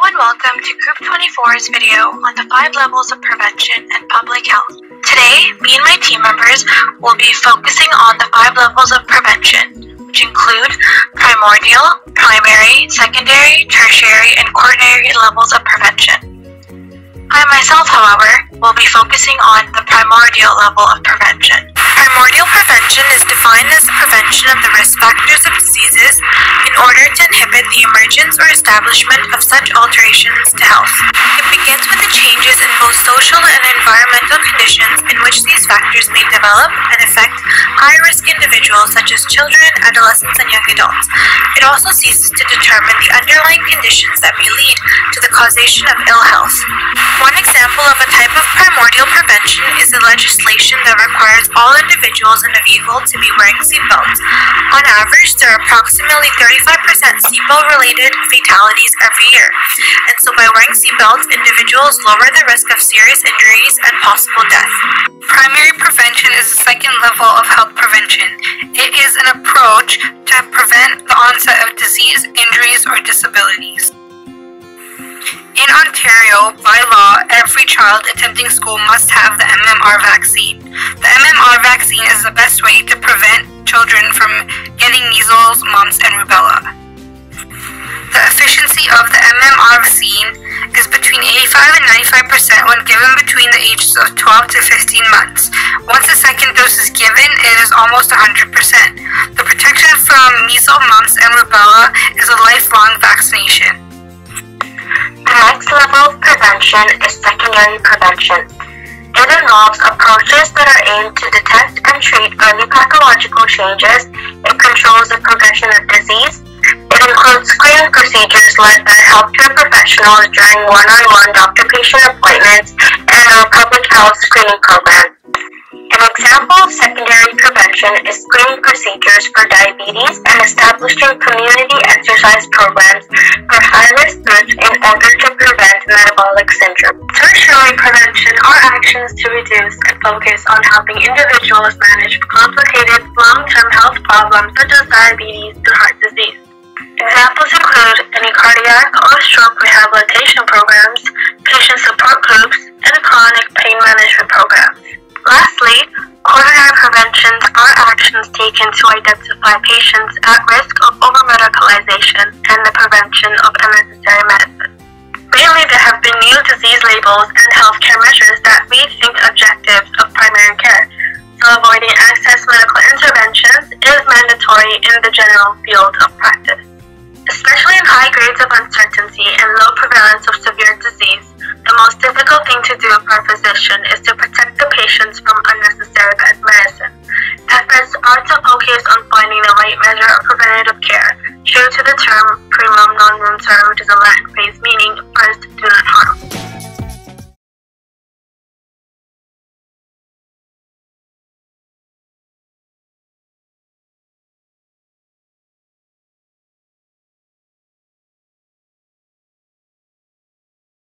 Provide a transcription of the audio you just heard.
and welcome to Group 24's video on the 5 levels of prevention and public health. Today, me and my team members will be focusing on the 5 levels of prevention, which include primordial, primary, secondary, tertiary, and quaternary levels of prevention. I myself, however, will be focusing on the primordial level of prevention. Primordial prevention is defined as the prevention of the risk factors of diseases in order to inhibit the emergence or establishment of such alterations to health. It begins with the changes in both social and environmental conditions in which these factors may develop and affect high-risk individuals such as children, adolescents, and young adults. It also seeks to determine the underlying conditions that may lead to the causation of ill health. One example of a type of primordial prevention is the legislation that requires all individuals in a vehicle to be wearing seatbelts. On average, there are approximately 35% seatbelt-related fatalities every year, and so by wearing seatbelts, individuals lower the risk of serious injuries and possible death. Primary prevention is the second level of health prevention. It is an approach to prevent the onset of disease, injuries, or disabilities. In Ontario, by law, every child attending school must have the MMR vaccine. The MMR vaccine is the best way to prevent children from getting measles, mumps, and rubella. The efficiency of the MMR vaccine is between 85 and 95% when given between the ages of 12 to 15 months. Once the second dose is given, it is almost 100%. The protection from measles, mumps, and rubella is a lifelong vaccination. The next level of prevention is secondary prevention. It involves approaches that are aimed to detect and treat early pathological changes. It controls the progression of disease. It includes screening procedures led by healthcare professionals during one-on-one doctor-patient appointments and our public health screening program. An example of secondary prevention is screening procedures for diabetes and establishing community exercise programs for high-risk groups in order to prevent metabolic syndrome. Tertiary prevention are actions to reduce and focus on helping individuals manage complicated long-term health problems such as diabetes and heart disease. Examples include any cardiac or stroke rehabilitation programs, patient support groups, and chronic pain management programs. Lastly, quaternary preventions are actions taken to identify patients at risk of over-medicalization and the prevention of unnecessary medicine. Mainly, there have been new disease labels and healthcare measures that rethink objectives of primary care, so avoiding excess medical interventions is mandatory in the general field of practice. Especially in high grades of uncertainty and low prevalence of severe disease, the most difficult thing to do for a physician is to protect the patients from unnecessary medicine. Efforts are to focus on finding the right measure of preventative care, true to the term primum non nuntem, which is a Latin phrase